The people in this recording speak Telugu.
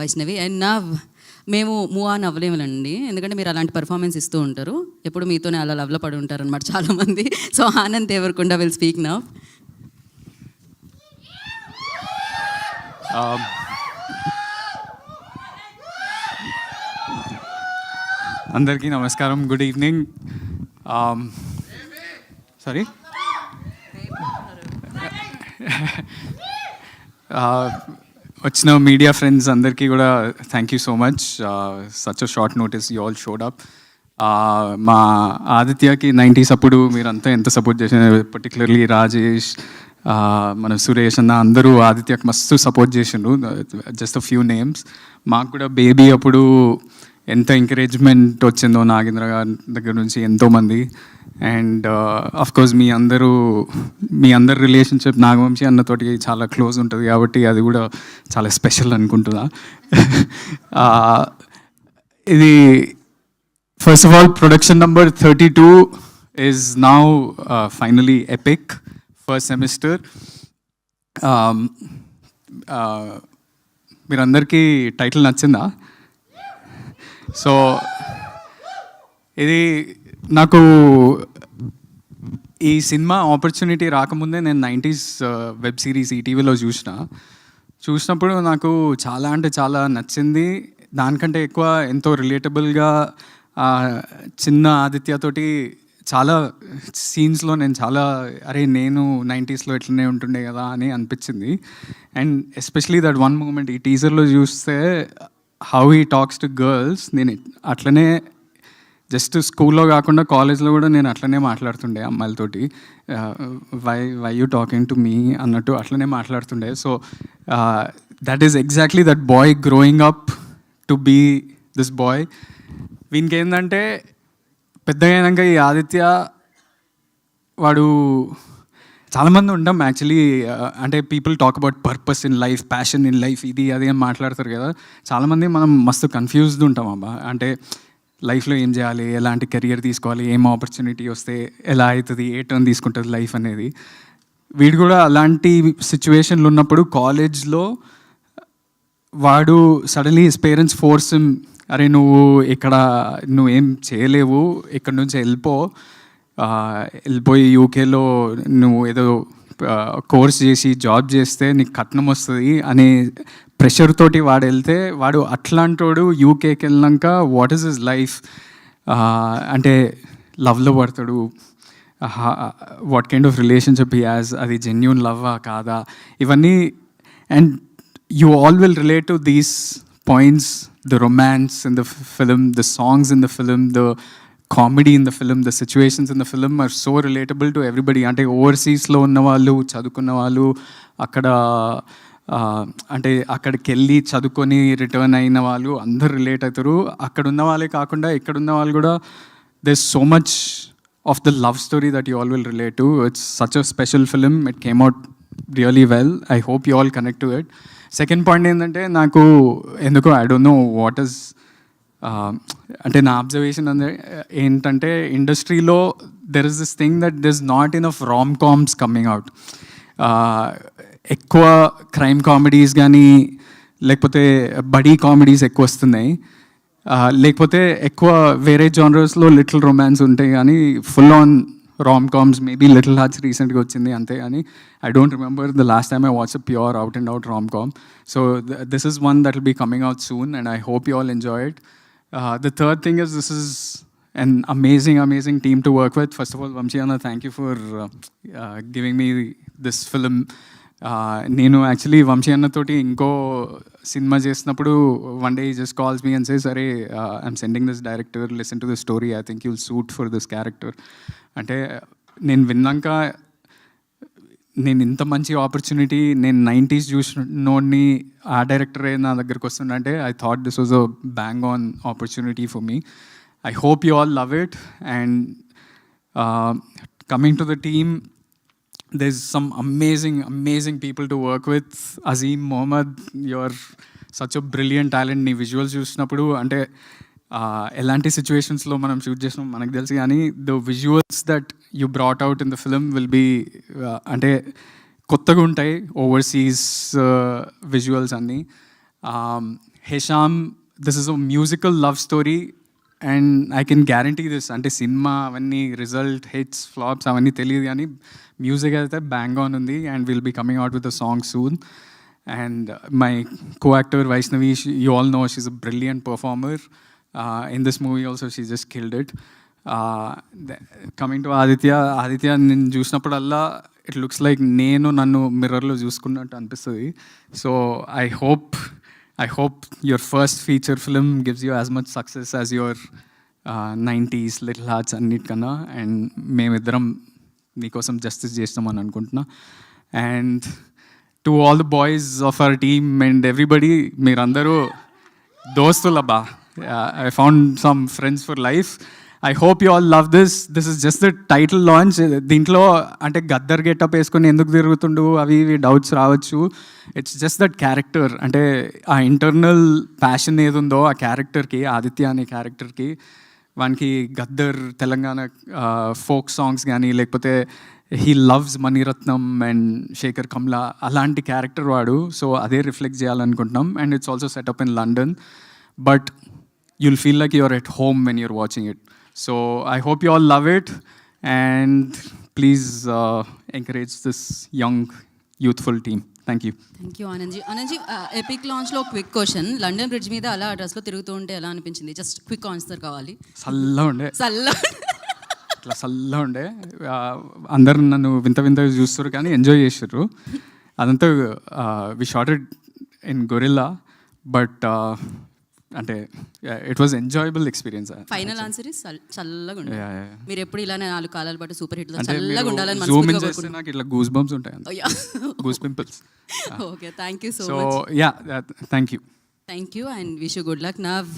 వైష్ణవి. అండ్ నా మేము మూవ్ ఆన్ అవ్వలేములండి, ఎందుకంటే మీరు అలాంటి పర్ఫార్మెన్స్ ఇస్తూ ఉంటారు, ఎప్పుడు మీతోనే అలా లవ్లో పడి ఉంటారు అనమాట చాలామంది. So Anand Deverakonda will speak now. అందరికీ నమస్కారం, గుడ్ ఈవినింగ్. సారీ, వచ్చిన మీడియా ఫ్రెండ్స్ అందరికీ కూడా thank you so much. Such a short notice you all showed up. మా ఆదిత్యకి 90s అప్పుడు మీరంతా ఎంత సపోర్ట్ చేసిన, పర్టికులర్లీ రాజేష్, మన సురేష్ అన్న అందరూ ఆదిత్యకి మస్తు సపోర్ట్ చేసిండ్రు. Just a few names. మాకు కూడా బేబీ అప్పుడు ఎంత ఎంకరేజ్మెంట్ వచ్చిందో నాగేంద్ర గారి దగ్గర నుంచి ఎంతోమంది. అండ్ అఫ్కోర్స్ మీ అందరు రిలేషన్షిప్ నాగవంశీ అన్నతోటి చాలా క్లోజ్ ఉంటుంది కాబట్టి అది కూడా చాలా స్పెషల్ అనుకుంటున్నా. ఇది first of all production number 32 is now finally epic first semester. మీరందరికీ టైటిల్ నచ్చిందా? సో ఇది నాకు ఈ సినిమా ఆపర్చునిటీ రాకముందే నేను 90s వెబ్ సిరీస్ ఈటీవీలో చూసినప్పుడు నాకు చాలా అంటే చాలా నచ్చింది. దానికంటే ఎక్కువ ఎంతో రిలేటబుల్గా చిన్న ఆదిత్యతోటి చాలా సీన్స్లో నేను చాలా నేను 90sలో ఎట్లనే ఉంటుండే కదా అని అనిపించింది. And especially that one moment ఈ టీజర్లో చూస్తే how he talks to girls, నేను అట్లనే జస్ట్ స్కూల్లో కాకుండా కాలేజ్లో కూడా నేను అట్లనే మాట్లాడుతుండే అమ్మాయిలతోటి. Why you talking to me అన్నట్టు అట్లనే మాట్లాడుతుండే. So that is exactly that boy growing up to be this boy. వీనికి ఏంటంటే పెద్దగా అయినాక ఈ ఆదిత్య వాడు చాలామంది ఉంటాం యాక్చువల్లీ, అంటే people talk about purpose in life, passion in life, ఇది అది అని మాట్లాడతారు కదా. చాలామంది మనం మస్తు కన్ఫ్యూజ్డ్ ఉంటాం అబ్బా, అంటే లైఫ్లో ఏం చేయాలి, ఎలాంటి కెరియర్ తీసుకోవాలి, ఏం ఆపర్చునిటీ వస్తే ఎలా అవుతుంది, ఏ టర్న్ తీసుకుంటుంది లైఫ్ అనేది. వీడు కూడా అలాంటి సిచ్యువేషన్లు ఉన్నప్పుడు కాలేజ్లో వాడు suddenly his parents force him, అరే నువ్వేం చేయలేవు, ఇక్కడ నుంచి వెళ్ళిపోయి యూకేలో నువ్వు ఏదో కోర్స్ చేసి జాబ్ చేస్తే నీకు కట్నం వస్తుంది అనే ప్రెషర్ తోటి వాడు వెళ్తే, వాడు అట్లాంటోడు యూకేకి వెళ్ళినాక వాట్ ఈస్ హిస్ లైఫ్, అంటే లవ్లో పడతాడు, what kind of relationship he has, అది జెన్యూన్ లవ్వా కాదా, ఇవన్నీ. And you all will relate to these points, the romance in the film, the songs in the film, the comedy in the film, the situations in the film are so relatable to everybody. అంటే ఓవర్సీస్లో ఉన్న వాళ్ళు, చదువుకున్న వాళ్ళు, అక్కడికి వెళ్ళి చదువుకొని రిటర్న్ అయిన వాళ్ళు అందరు రిలేట్ అవుతారు. అక్కడ ఉన్న వాళ్ళే కాకుండా ఇక్కడ ఉన్న వాళ్ళు కూడా there's so much of the love story that you all will relate to. It's such a special film. It came out really well. I hope you all connect to it. Second point ఏంటంటే, నాకు ఎందుకో I don't know what is, అంటే నా అబ్జర్వేషన్ ఏంటంటే ఇండస్ట్రీలో there is this thing that there is not enough Ram comms coming out. ఎక్కువ క్రైమ్ కామెడీస్ కానీ లేకపోతే బడీ కామెడీస్ ఎక్కువ వస్తున్నాయి, లేకపోతే ఎక్కువ వేరే జానర్స్లో లిటిల్ రొమాన్స్ ఉంటాయి కానీ full on rom coms. Maybe little hearts రీసెంట్గా వచ్చింది అంతే, కానీ I don't remember the last time I watch a pure out and out rom com. So this is one that will be coming out soon and I hope you all enjoy it. The third thing is this is an amazing team to work with. First of all, Vamshi Anna, thank you for giving me this film. నేను యాక్చువల్లీ వంశీ అన్నతోటి ఇంకో సినిమా చేసినప్పుడు one day just calls me and says, అరే I'm sending this director, listen to this story, I think you'll suit for this character. అంటే నేను విన్నాక నేను ఇంత మంచి ఆపర్చునిటీ, నేను 90s చూసినోడిని ఆ డైరెక్టరే నా దగ్గరకు వస్తుందంటే I thought this was a bang on opportunity for me. I hope you all love it. And coming to the team, there's some amazing people to work with. Azim Mohammed, you're such a brilliant talent. నీ విజువల్స్ చూసినప్పుడు అంటే ఎలాంటి సిచ్యువేషన్స్లో మనం షూట్ చేసినాం మనకు తెలుసు, కానీ the visuals that you brought out in the film will be అంటే కొత్తగా ఉంటాయి, ఓవర్సీస్ విజువల్స్ అన్నీ. Hesham, this is a musical love story and I can guarantee this. అంటే సినిమా అవన్నీ రిజల్ట్ హిట్స్ ఫ్లాప్స్ అవన్నీ తెలియదు, కానీ మ్యూజిక్ అయితే బ్యాంగ్ ఆన్ ఉంది and will be coming out with a song soon. And my co-actor Vaishnavi, you all know she's a brilliant performer. In this movie also she just killed it. Coming to Aditya నేను చూసినప్పుడల్లా it looks like నేను నన్ను మిర్రర్లో చూసుకున్నట్టు అనిపిస్తుంది. So I hope your first feature film gives you as much success as your 90s Little Hearts అన్నిటికన్నా, అండ్ మేమిద్దరం నీకోసం జస్టిస్ చేస్తామని అనుకుంటున్నా. And to all the boys of our team and everybody, మీరందరూ దోస్తులబ్బా. I found some friends for life. I hope you all love this. This is just the title launch. దీంట్లో అంటే గద్దర్ గెటప్ వేసుకొని ఎందుకు తిరుగుతుండు అవి ఇవి డౌట్స్ రావచ్చు. ఇట్స్ జస్ట్ దట్ క్యారెక్టర్, అంటే ఆ ఇంటర్నల్ ప్యాషన్ ఏది ఉందో ఆ క్యారెక్టర్కి, ఆదిత్య అనే క్యారెక్టర్కి, వానికి గద్దర్ తెలంగాణ ఫోక్ సాంగ్స్ కానీ లేకపోతే he loves Maniratnam and Sekhar Kammula, అలాంటి క్యారెక్టర్ వాడు. సో అదే రిఫ్లెక్ట్ చేయాలనుకుంటున్నాం. And it's also setup in London, but you'll feel like you're at home when you're watching it. So I hope you all love it and please encourage this young youthful team. Thank you. Thank you Anand ji. Epic లాంచ్లో క్విక్ క్వశ్చన్, లండన్ బ్రిడ్జ్ మీద అలా డ్రెస్లో తిరుగుతూ ఉంటే ఎలా అనిపించింది? జస్ట్ క్విక్ ఆన్సర్ కావాలి. చల్లగా ఇట్లా చల్లగా ఉండే, అందరు నన్ను వింత వింతగా చూస్తారు కానీ ఎంజాయ్ చేసారు. అదంతా వి షార్టెడ్ ఇన్ గొరిల్లా, బట్ అంటే it was enjoyable experience. Final answer is చల్లగా ఉండే. మీరు ఎప్పుడు ఇలానే 4 కాలాల పాటు సూపర్ హిట్ అంటే చల్లగా ఉండాలని జూమ్ ఇన్ చేస్తే నాకు ఇట్లా గూస్ బంప్స్ ఉంటాయి, goose pimples. Okay, thank you so so much. Yeah, thank you. Thank you and wish you good luck. Now